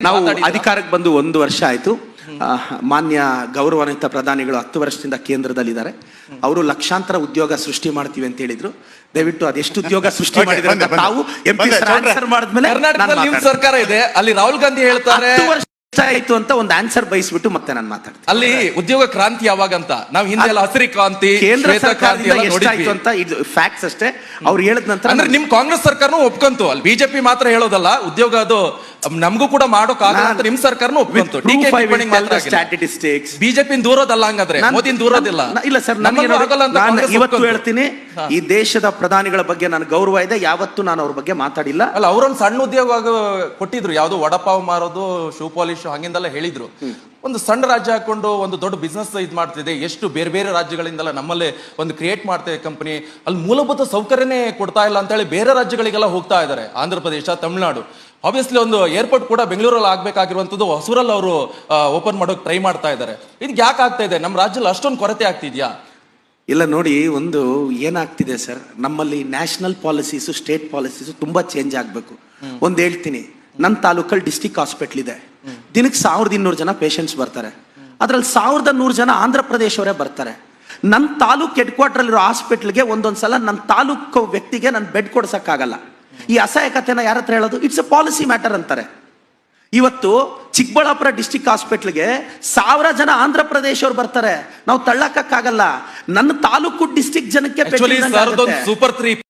ನಾವು ಅಧಿಕಾರಕ್ಕೆ ಬಂದು 1 ವರ್ಷ ಆಯ್ತು. ಮಾನ್ಯ ಗೌರವಾನ್ವಿತ ಪ್ರಧಾನಿಗಳು 10 ವರ್ಷದಿಂದ ಕೇಂದ್ರದಲ್ಲಿದ್ದಾರೆ. ಅವರು ಲಕ್ಷಾಂತರ ಉದ್ಯೋಗ ಸೃಷ್ಟಿ ಮಾಡ್ತೀವಿ ಅಂತ ಹೇಳಿದ್ರು. ದಯವಿಟ್ಟು ಅದೆಷ್ಟು ಉದ್ಯೋಗ ಸೃಷ್ಟಿ ಮಾಡಿದ್ರೆ ತಾವು ಆನ್ಸರ್ ಮಾಡಿದ್ಮೇಲೆ ಕರ್ನಾಟಕದಲ್ಲಿ ನಿಮ್ ಸರ್ಕಾರ ಇದೆ, ಅಲ್ಲಿ ರಾಹುಲ್ ಗಾಂಧಿ ಹೇಳ್ತಾರೆ 10 ವರ್ಷ ಆಯ್ತು ಅಂತ ಒಂದು ಆನ್ಸರ್ ಬಯಸ್ಬಿಟ್ಟು ಮತ್ತೆ ನಾನು ಮಾತಾಡ್ತೀನಿ. ಅಲ್ಲಿ ಉದ್ಯೋಗ ಕ್ರಾಂತಿ ಯಾವಾಗ ಅಂತ ನಾವು ಹಿಂದೆ ಎಲ್ಲ ಹಸಿರು ಕ್ರಾಂತಿ ಕೇಂದ್ರ ಸರ್ಕಾರದಿಂದ ಎಷ್ಟಾಯ್ತು ಅಂತ ಇದು ಫ್ಯಾಕ್ಟ್ಸ್ ಅಷ್ಟೇ. ಅವ್ರು ಹೇಳಿದ ನಂತರ ಅಂದ್ರೆ ನಿಮ್ ಕಾಂಗ್ರೆಸ್ ಸರ್ಕಾರನೂ ಒಪ್ಕೊಂತು, ಅಲ್ಲಿ ಬಿಜೆಪಿ ಮಾತ್ರ ಹೇಳೋದಲ್ಲ ಉದ್ಯೋಗ ಅದು ನಮಗೂ ಕೂಡ ಮಾಡೋಕ್ಕಾಗಲ್ಲ ಅಂತ ನಿಮ್ ಸರ್ಕಾರನೂ ಒಪ್ಕೊಂತು. ಸ್ಟ್ಯಾಟಿಸ್ಟಿಕ್ಸ್ ಬಿಜೆಪಿ ದೂರೋದಲ್ಲ, ಹಂಗಾದ್ರೆ ಮೋದಿ ದೂರೋದಿಲ್ಲ. ಇಲ್ಲ ಸರ್, ನಾನು ಇವತ್ತು ಹೇಳ್ತೀನಿ, ಈ ದೇಶದ ಪ್ರಧಾನಿಗಳ ಬಗ್ಗೆ ನಾನು ಗೌರವ ಇದೆ, ಯಾವತ್ತು ನಾನು ಅವ್ರ ಬಗ್ಗೆ ಮಾತಾಡಿಲ್ಲ. ಅಲ್ಲ, ಅವರೊಂದು ಸಣ್ಣ ಉದ್ಯೋಗ ಕೊಟ್ಟಿದ್ರು, ಯಾವ್ದು ವಡಪಾವ್ ಮಾರೋದು, ಶೂ ಪಾಲಿಶ್ ಹಂಗಿಂದೆಲ್ಲ ಹೇಳಿದ್ರು. ಒಂದು ಸಣ್ಣ ರಾಜ್ಯ ಹಾಕೊಂಡು ಒಂದು ದೊಡ್ಡ ಬಿಸ್ನೆಸ್ ಇದು ಮಾಡ್ತಿದೆ, ಎಷ್ಟು ಬೇರೆ ಬೇರೆ ರಾಜ್ಯಗಳಿಂದೆಲ್ಲ ನಮ್ಮಲ್ಲೇ ಒಂದು ಕ್ರಿಯೇಟ್ ಮಾಡ್ತಾ ಇದೆ ಕಂಪನಿ. ಅಲ್ಲಿ ಮೂಲಭೂತ ಸೌಕರ್ಯನೇ ಕೊಡ್ತಾ ಇಲ್ಲ ಅಂತ ಹೇಳಿ ಬೇರೆ ರಾಜ್ಯಗಳಿಗೆಲ್ಲ ಹೋಗ್ತಾ ಇದ್ದಾರೆ, ಆಂಧ್ರ ಪ್ರದೇಶ, ತಮಿಳುನಾಡು. ಆಬ್ವಿಯಸ್ಲಿ ಒಂದು ಏರ್ಪೋರ್ಟ್ ಕೂಡ ಬೆಂಗಳೂರಲ್ಲಿ ಆಗ್ಬೇಕಾಗಿರುವಂತದ್ದು ಹೊಸೂರಲ್ಲಿ ಅವರು ಓಪನ್ ಮಾಡೋಕೆ ಟ್ರೈ ಮಾಡ್ತಾ ಇದ್ದಾರೆ. ಇದಕ್ಕೆ ಯಾಕೆ ಆಗ್ತಾ ಇದೆ? ನಮ್ಮ ರಾಜ್ಯದಲ್ಲಿ ಅಷ್ಟೊಂದು ಕೊರತೆ ಆಗ್ತಿದ್ಯಾ? ಇಲ್ಲ ನೋಡಿ, ಒಂದು ಏನಾಗ್ತಿದೆ ಸರ್, ನಮ್ಮಲ್ಲಿ ನ್ಯಾಷನಲ್ ಪಾಲಿಸೀಸು ಸ್ಟೇಟ್ ಪಾಲಿಸೀಸು ತುಂಬಾ ಚೇಂಜ್ ಆಗಬೇಕು. ಒಂದು ಹೇಳ್ತೀನಿ, ನನ್ನ ತಾಲೂಕಲ್ಲಿ ಡಿಸ್ಟಿಕ್ ಹಾಸ್ಪಿಟ್ಲ್ ಇದೆ, ದಿನಕ್ಕೆ 1200 ಜನ ಪೇಷಂಟ್ಸ್ ಬರ್ತಾರೆ. ಅದ್ರಲ್ಲಿ 1100 ಜನ ಆಂಧ್ರ ಪ್ರದೇಶವರೇ ಬರ್ತಾರೆ. ನನ್ನ ತಾಲೂಕ್ ಹೆಡ್ ಕ್ವಾರ್ಟರ್ ಇರೋ ಹಾಸ್ಪಿಟ್ಲ್ಗೆ ಒಂದೊಂದ್ಸಲ ನನ್ನ ತಾಲೂಕು ವ್ಯಕ್ತಿಗೆ ನಾನು ಬೆಡ್ ಕೊಡ್ಸಕ್ಕಾಗಲ್ಲ. ಈ ಅಸಹಾಯಕತೆನ ಯಾರ ಹತ್ರ ಹೇಳೋದು? ಇಟ್ಸ್ ಎ ಪಾಲಿಸಿ ಮ್ಯಾಟರ್ ಅಂತಾರೆ. ಇವತ್ತು ಚಿಕ್ಕಬಳ್ಳಾಪುರ ಡಿಸ್ಟಿಕ್ ಹಾಸ್ಪಿಟ್ಲ್ಗೆ 1000 ಜನ ಆಂಧ್ರ ಪ್ರದೇಶವ್ರು ಬರ್ತಾರೆ, ನಾವು ತಳ್ಳಕ್ಕಾಗಲ್ಲ. ನನ್ನ ತಾಲೂಕು ಡಿಸ್ಟಿಕ್ ಜನಕ್ಕೆ ಸೂಪರ್ 3